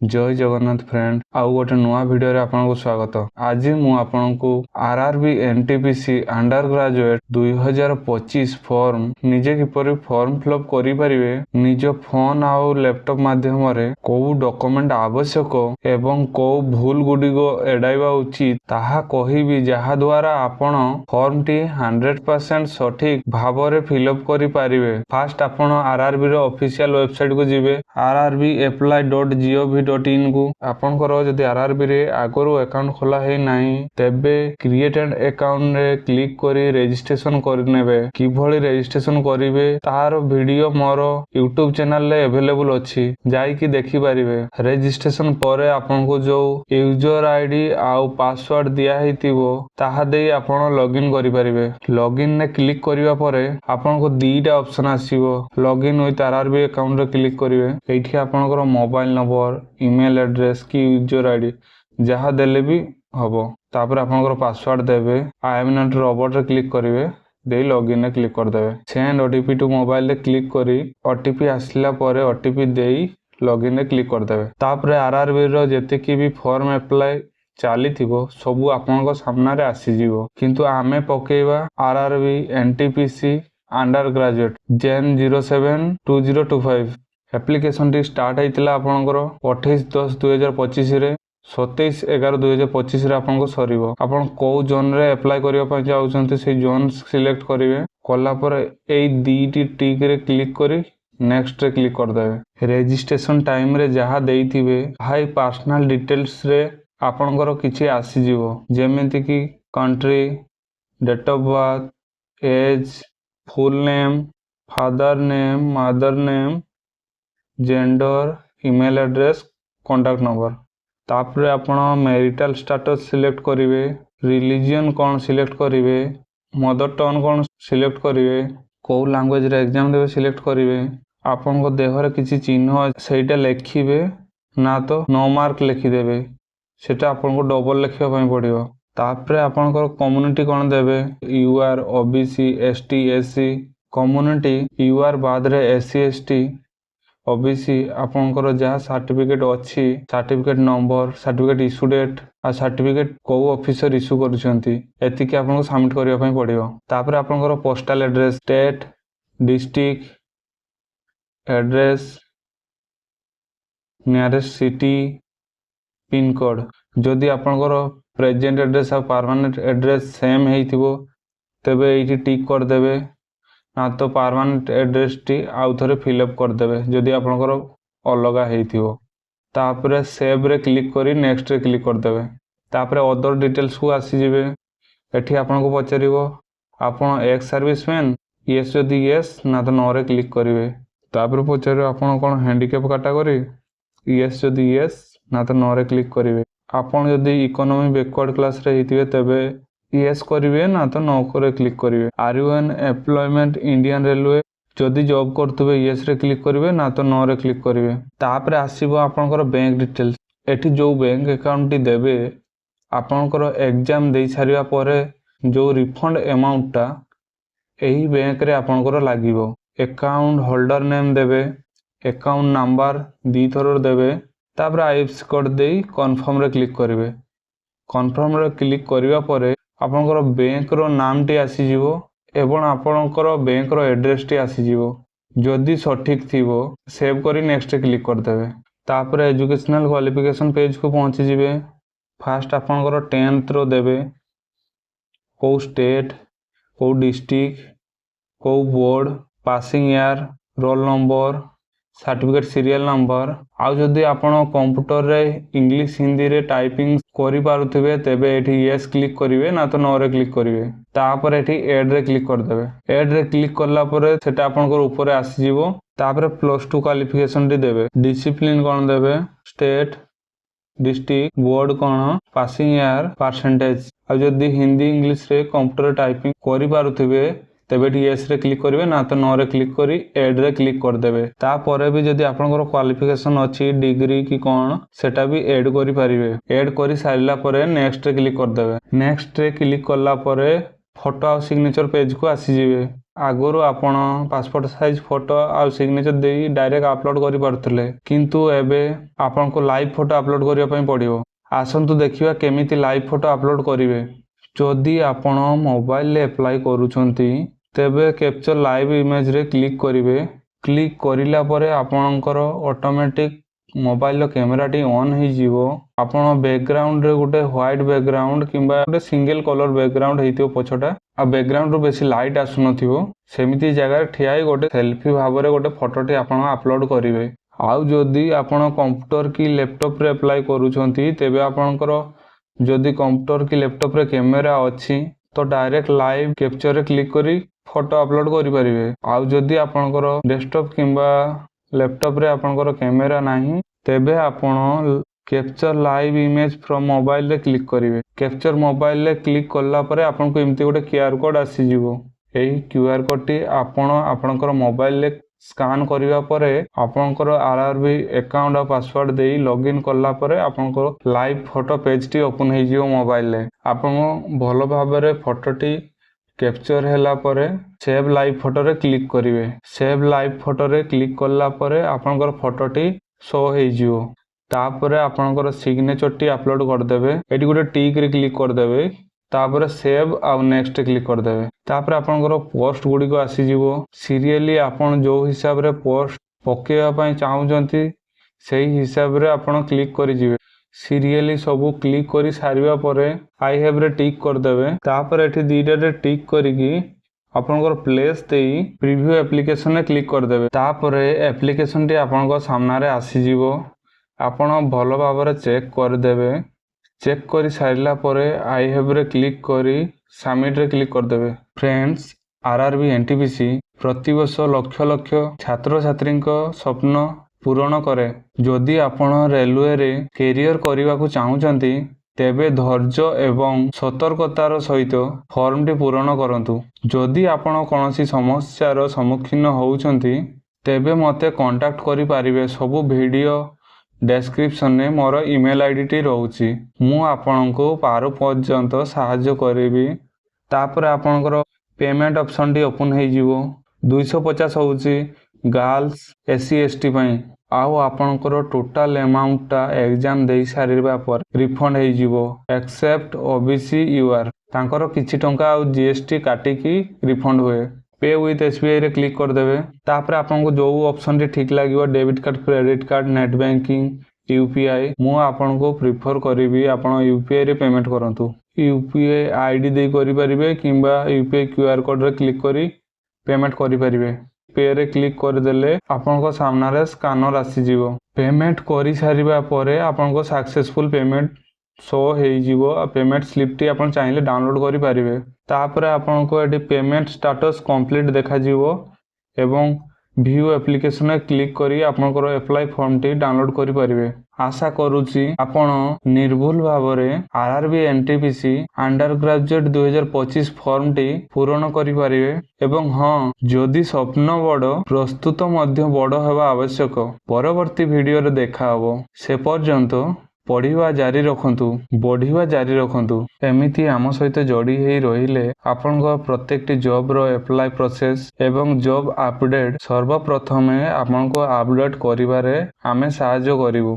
जय जगन्नाथ फ्रेंड आउ गोटे नुआ भिडियो रे आपनको स्वागत। आज मु आपनको RRB NTPC undergraduate 2025 form निजे किपरि फॉर्म फिलअप करि परिबे निज फोन आउ लैपटॉप माध्यम रे को डॉक्यूमेंट आवश्यक एवं को भूल गुडिको एडाइबा उचित ताहा कहिबी जहा द्वारा आपण फॉर्म टी 100% सठिक भाव रे फिलअप करि परिबे। फास्ट आपण आरआरबी रो ऑफिशियल वेबसाइट को जिबे rrbapply.gov.in को आपनकर जदि आरआरबी रे आगरो अकाउंट खोला है नाही तेबे क्रिएट एंड अकाउंट रे क्लिक करी रजिस्ट्रेशन करनेबे। किभली रजिस्ट्रेशन करिवे तार वीडियो मोर यूट्यूब चैनल रे अवेलेबल अछि, जाई कि देखि परिबे। रजिस्ट्रेशन परे आपनको जो यूजर आईडी आउ पासवर्ड दिया हेतिबो ताहा देई आपण लॉगिन करि परिबे। लॉगिन ने क्लिक करिवा परे आपनको दीटा ऑप्शन आसीबो। लॉगिन विथ आरआरबी अकाउंट रे क्लिक करिवे। एठी आपनकर मोबाइल नंबर, ईमेल एड्रेस की यूजर आईडी जहाँ देले भी हबो। तापर आपनकर पासवर्ड देबे। आई एम नॉट रोबोट रे क्लिक करिवे, देई लॉगिन रे क्लिक कर देबे। सेंड ओटीपी टू मोबाइल रे क्लिक करी ओटीपी आसला परे ओटीपी देई लॉगिन रे क्लिक कर देबे। तापर आरआरबी रो जते की भी फॉर्म अप्लाई चाली थिबो सबु आपनकर सामना रे आसी जिवो। किंतु आमे पकेइबा आरआरबी एनटीपीसी अंडर ग्रेजुएट जेन 072025 एप्लिकेशन टी स्टार्ट होइतिला आपनकर 28/10/2025 रे 27/11/2025 रे आपनको सरीबो। आपण को जोन रे अप्लाई करिया पय चाहउछन्ते से जोन सिलेक्ट करिवे। कला पर एई दीटी टिक रे क्लिक करी नेक्स्ट रे क्लिक कर देबे। रजिस्ट्रेशन टाइम रे जहा देइथिबे हाई पर्सनल डिटेल्स रे आपनकर किछि आसी जिवो, जेमेंति कि country, date of birth, age, full name, father name, mother name, gender, email address, contact number. तापर आपण मैरिटल स्टेटस सिलेक्ट करिवे, रिलीजन कोन सिलेक्ट करिवे, मदर टंग कोन सिलेक्ट करिवे, को लैंग्वेज रे एग्जाम देबे सिलेक्ट करिवे। आपण को देह रे किछि चिन्ह सेटा लिखिबे ना तो नो मार्क लिखि देबे, सेटा आपण को डबल लिखिबा पय पड़ियो। तापर आपण को कम्युनिटी कोन देबे, UR OBC ST SC community UR बाद रे एससी एसटी ओबीसी आपनकर जहा सर्टिफिकेट अछि certificate number, certificate issue date आ सर्टिफिकेट को ऑफिसर इश्यू करूछंती एति कि आपनको सबमिट करिया पय पड़ियो। तापर आपनकर postal address, state, district address, nearest city, pin code. जदि आपनकर प्रेजेंट एड्रेस आ परमानेंट एड्रेस सेम हेइथिबो तबे एठी टिक कर देबे, ना तो परमानेंट एड्रेस टी आउ थरे फिलअप कर देबे जदि आपनकर अलगा हेइथिबो। तापर सेव रे क्लिक करी नेक्स्ट रे क्लिक कर देबे। तापर अदर डिटेल्स को आसी जिवे। एठी आपनको पचारिबो आपण एक्स सर्विसमैन, यस जदि यस ना तो नो रे क्लिक करिवे। तापर पचारिबो आपण कोन हैंडीकैप कैटेगरी, यस जदि यस ना तो नो रे क्लिक करिवे। आपण जदि इकोनॉमी बैकवर्ड क्लास रे हेतिबे तबे यस करिवे ना तो नो करे क्लिक करिवे। Are you an employment Indian railway जदि जॉब करथबे यस रे क्लिक करिवे ना तो नो रे क्लिक करिवे। तापर आसीबो आपनकर बैंक डिटेल्स। एठी जो बैंक अकाउंट टी देबे आपनकर एग्जाम देई सारिया परे जो रिफंड अमाउंट टा एही बैंक रे आपनकर लागिवो। अकाउंट होल्डर नेम देबे, अकाउंट नंबर दी थरो देबे। तापर आईएफएससी कोड देई कंफर्म रे क्लिक करिवे। कंफर्म रे क्लिक करिवा परे आपनकर बैंक रो नाम टी आसी जिवो एवं आपनकर बैंक रो एड्रेस टी आसी जिवो। जदि सठिक थिबो सेव करी नेक्स्ट क्लिक कर देबे। तापर एजुकेशनल क्वालिफिकेशन पेज को पहुंची जिवे। फास्ट आपनकर 10th रो देबे, को स्टेट, को डिस्ट्रिक्ट, को board, passing year, roll number, certificate serial number. आउ जदि आपण कंप्यूटर रे इंग्लिश हिंदी रे टाइपिंग करि पारुथिबे तबे एठी यस क्लिक करिवे ना तो नो रे क्लिक करिवे। तापर एठी ऐड रे क्लिक कर देबे। ऐड रे क्लिक करला परे सेटा आपनकर ऊपर आसी जिवो। तापर +2 क्वालिफिकेशन टी देबे, डिसिप्लिन कोन देबे, स्टेट, डिस्ट्रिक्ट, बोर्ड कोन, पासिंग ईयर, परसेंटेज। आ जदि हिंदी इंग्लिश रे कंप्यूटर टाइपिंग करि पारुथिबे तबे यस रे क्लिक करिवे ना तो नो रे क्लिक करी ऐड रे क्लिक कर देबे। तापर भी जदि आपनकर क्वालिफिकेशन अछि डिग्री की कोन सेटा भी ऐड करि परिवे। ऐड करि सारिला परे नेक्स्ट रे क्लिक कर देबे। नेक्स्ट रे क्लिक करला परे ଫଟୋ ଆଉ ସିଗ୍ନେଚର ପେଜକୁ ଆସିଯିବେ। ଆଗରୁ ଆପଣ ପାସପୋର୍ଟ ସାଇଜ ଫଟୋ ଆଉ ସିଗ୍ନେଚର ଦେଇ ଡାଇରେକ୍ଟ ଅପଲୋଡ଼ କରିପାରୁଥିଲେ, କିନ୍ତୁ ଏବେ ଆପଣଙ୍କୁ ଲାଇଭ୍ ଫଟୋ ଅପଲୋଡ଼ କରିବା ପାଇଁ ପଡ଼ିବ। ଆସନ୍ତୁ ଦେଖିବା କେମିତି ଲାଇଭ୍ ଫଟୋ ଅପଲୋଡ଼ କରିବେ। ଯଦି ଆପଣ ମୋବାଇଲରେ ଆପ୍ଲାଏ କରୁଛନ୍ତି ତେବେ କ୍ୟାପଚର ଲାଇଭ୍ ଇମେଜରେ କ୍ଲିକ୍ କରିବେ। କ୍ଲିକ୍ କରିଲା ପରେ ଆପଣଙ୍କର ଅଟୋମେଟିକ୍ ମୋବାଇଲର କ୍ୟାମେରାଟି ଅନ୍ ହେଇଯିବ। ଆପଣ ବ୍ୟାକଗ୍ରାଉଣ୍ଡରେ ଗୋଟେ ହ୍ୱାଇଟ୍ ବ୍ୟାକଗ୍ରାଉଣ୍ଡ କିମ୍ବା ଗୋଟେ ସିଙ୍ଗଲ କଲର ବ୍ୟାକଗ୍ରାଉଣ୍ଡ ହେଇଥିବ ପଛଟା, ଆଉ ବ୍ୟାକଗ୍ରାଉଣ୍ଡରୁ ବେଶୀ ଲାଇଟ୍ ଆସୁନଥିବ, ସେମିତି ଜାଗାରେ ଠିଆ ହେଇ ଗୋଟେ ସେଲ୍ଫି ଭାବରେ ଗୋଟେ ଫଟୋଟି ଆପଣ ଅପଲୋଡ଼ କରିବେ। ଆଉ ଯଦି ଆପଣ କମ୍ପ୍ୟୁଟର କି ଲ୍ୟାପଟପ୍ରେ ଆପ୍ଲାଏ କରୁଛନ୍ତି ତେବେ ଆପଣଙ୍କର ଯଦି କମ୍ପ୍ୟୁଟର କି ଲ୍ୟାପଟପ୍ରେ କ୍ୟାମେରା ଅଛି ତ ଡାଇରେକ୍ଟ ଲାଇଭ୍ କ୍ୟାପଚରରେ କ୍ଲିକ୍ କରି ଫଟୋ ଅପଲୋଡ଼ କରିପାରିବେ। ଆଉ ଯଦି ଆପଣଙ୍କର ଡେସ୍କଟପ୍ କିମ୍ବା ଲ୍ୟାପଟପ୍ରେ ଆପଣଙ୍କର କ୍ୟାମେରା ନାହିଁ ତେବେ ଆପଣ କ୍ୟାପଚର ଲାଇଭ୍ ଇମେଜ ଫ୍ରମ୍ ମୋବାଇଲରେ କ୍ଲିକ୍ କରିବେ। କ୍ୟାପଚର ମୋବାଇଲରେ କ୍ଲିକ୍ କଲା ପରେ ଆପଣଙ୍କୁ ଏମିତି ଗୋଟେ QR କୋଡ୍ ଆସିଯିବ। ଏହି QR କୋଡ୍ଟି ଆପଣ ଆପଣଙ୍କର ମୋବାଇଲରେ ସ୍କାନ୍ କରିବା ପରେ ଆପଣଙ୍କର RRB ଆକାଉଣ୍ଟ ଆଉ ପାସୱାର୍ଡ ଦେଇ ଲଗ୍ଇନ୍ କଲା ପରେ ଆପଣଙ୍କର ଲାଇଭ୍ ଫଟୋ ପେଜଟି ଓପନ୍ ହେଇଯିବ ମୋବାଇଲରେ। ଆପଣ ଭଲ ଭାବରେ ଫଟୋଟି କ୍ୟାପଚର ହେଲା ପରେ ସେଭ୍ ଲାଇଭ୍ ଫଟୋରେ କ୍ଲିକ୍ କରିବେ। ସେଭ୍ ଲାଇଭ୍ ଫଟୋରେ କ୍ଲିକ୍ କଲା ପରେ ଆପଣଙ୍କର ଫଟୋଟି ଶୋ ହେଇଯିବ। ତାପରେ ଆପଣଙ୍କର ସିଗ୍ନେଚରଟି ଅପଲୋଡ଼ କରିଦେବେ। ଏଠି ଗୋଟେ ଟିକରେ କ୍ଲିକ୍ କରିଦେବେ, ତାପରେ ସେଭ୍ ଆଉ ନେକ୍ସଟ କ୍ଲିକ୍ କରିଦେବେ। ତାପରେ ଆପଣଙ୍କର ପୋଷ୍ଟ ଗୁଡ଼ିକ ଆସିଯିବ। ସିରିଏଲି ଆପଣ ଯେଉଁ ହିସାବରେ ପୋଷ୍ଟ ପକେଇବା ପାଇଁ ଚାହୁଁଛନ୍ତି ସେଇ ହିସାବରେ ଆପଣ କ୍ଲିକ୍ କରିଯିବେ। ସିରିଏଲି ସବୁ କ୍ଲିକ୍ କରି ସାରିବା ପରେ ଆଇ ହାଭ୍ରେ ଟିକ୍ କରିଦେବେ। ତାପରେ ଏଠି ଦୁଇଟାରେ ଟିକ୍ କରିକି ଆପଣଙ୍କର ପ୍ଲେସ୍ ଦେଇ ପ୍ରିଭ୍ୟୁ ଆପ୍ଲିକେସନରେ କ୍ଲିକ୍ କରିଦେବେ। ତାପରେ ଆପ୍ଲିକେସନଟି ଆପଣଙ୍କ ସାମ୍ନାରେ ଆସିଯିବ। ଆପଣ ଭଲ ଭାବରେ ଚେକ୍ କରିଦେବେ। ଚେକ୍ କରି ସାରିଲା ପରେ ଆଇ ହାଭ୍ରେ କ୍ଲିକ୍ କରି ସବମିଟ୍ରେ କ୍ଲିକ୍ କରିଦେବେ। ଫ୍ରେଣ୍ଡସ୍, RRB NTPC ପ୍ରତିବର୍ଷ ଲକ୍ଷ ଲକ୍ଷ ଛାତ୍ରଛାତ୍ରୀଙ୍କ ସ୍ୱପ୍ନ ପୂରଣ କରେ। ଯଦି ଆପଣ ରେଲୱେରେ କ୍ୟାରିୟର କରିବାକୁ ଚାହୁଁଛନ୍ତି ତେବେ ଧୈର୍ଯ୍ୟ ଏବଂ ସତର୍କତାର ସହିତ ଫର୍ମଟି ପୂରଣ କରନ୍ତୁ। ଯଦି ଆପଣ କୌଣସି ସମସ୍ୟାର ସମ୍ମୁଖୀନ ହେଉଛନ୍ତି ତେବେ ମୋତେ କଣ୍ଟାକ୍ଟ କରିପାରିବେ। ସବୁ ଭିଡ଼ିଓ ଡେସ୍କ୍ରିପସନରେ ମୋର ଇମେଲ୍ ଆଇଡିଟି ରହୁଛି। ମୁଁ ଆପଣଙ୍କୁ ପାରୁ ପର୍ଯ୍ୟନ୍ତ ସାହାଯ୍ୟ କରିବି। ତାପରେ ଆପଣଙ୍କର ପେମେଣ୍ଟ ଅପସନଟି ଓପନ୍ ହେଇଯିବ। 250 ହେଉଛି ଗାର୍ଲସ SC ST ପାଇଁ। ଆଉ ଆପଣଙ୍କର ଟୋଟାଲ ଆମାଉଣ୍ଟଟା ଏକ୍ଜାମ ଦେଇ ସାରିବା ପରେ ରିଫଣ୍ଡ ହେଇଯିବ। ଏକ୍ସେପ୍ଟ OBC UR ତାଙ୍କର କିଛି ଟଙ୍କା ଆଉ GST କାଟିକି ରିଫଣ୍ଡ ହୁଏ। ପେ ୱିଥ୍ SBIରେ କ୍ଲିକ୍ କରିଦେବେ। ତାପରେ ଆପଣଙ୍କୁ ଯେଉଁ ଅପସନଟି ଠିକ୍ ଲାଗିବ, debit card, credit card, net banking, UPI, ମୁଁ ଆପଣଙ୍କୁ ପ୍ରିଫର କରିବି ଆପଣ UPIରେ ପେମେଣ୍ଟ କରନ୍ତୁ। UPI ID ଦେଇ କରିପାରିବେ କିମ୍ବା UPI QR କୋଡ଼ରେ କ୍ଲିକ୍ କରି ପେମେଣ୍ଟ କରିପାରିବେ। ପେରେ କ୍ଲିକ୍ କରିଦେଲେ ଆପଣଙ୍କ ସାମ୍ନାରେ ସ୍କାନର ଆସିଯିବ। ପେମେଣ୍ଟ କରିସାରିବା ପରେ ଆପଣଙ୍କ ସକ୍ସେସଫୁଲ ପେମେଣ୍ଟ ଶୋ ହେଇଯିବ। ଆଉ ପେମେଣ୍ଟ ସ୍ଲିପ୍ଟି ଆପଣ ଚାହିଁଲେ ଡାଉନଲୋଡ଼ କରିପାରିବେ। ତାପରେ ଆପଣଙ୍କୁ ଏଠି ପେମେଣ୍ଟ ଷ୍ଟାଟସ୍ କମ୍ପ୍ଲିଟ୍ ଦେଖାଯିବ ଏବଂ ଭ୍ୟୁ ଆପ୍ଲିକେସନରେ କ୍ଲିକ୍ କରି ଆପଣଙ୍କର ଆପ୍ଲାଏ ଫର୍ମଟି ଡାଉନଲୋଡ଼ କରିପାରିବେ। ଆଶା କରୁଛି ଆପଣ ନିର୍ଭୁଲ ଭାବରେ RRB NTPC ଅଣ୍ଡର ଗ୍ରାଜୁଏଟ୍ 2025 ଫର୍ମଟି ପୂରଣ କରିପାରିବେ। ଏବଂ ହଁ, ଯଦି ସ୍ୱପ୍ନ ବଡ଼, ପ୍ରସ୍ତୁତ ମଧ୍ୟ ବଡ଼ ହେବା ଆବଶ୍ୟକ। ପରବର୍ତ୍ତୀ ଭିଡ଼ିଓରେ ଦେଖା ହେବ। ସେ ପର୍ଯ୍ୟନ୍ତ ପଢ଼ିବା ଜାରି ରଖନ୍ତୁ, ବଢ଼ିବା ଜାରି ରଖନ୍ତୁ। ଏମିତି ଆମ ସହିତ ଯୋଡ଼ି ହେଇ ରହିଲେ ଆପଣଙ୍କ ପ୍ରତ୍ୟେକଟି ଜବ୍ର ଆପ୍ଲାଏ ପ୍ରୋସେସ୍ ଏବଂ ଜବ୍ ଆପଡେଟ୍ ସର୍ବପ୍ରଥମେ ଆପଣଙ୍କୁ ଆପଡେଟ୍ କରିବାରେ ଆମେ ସାହାଯ୍ୟ କରିବୁ।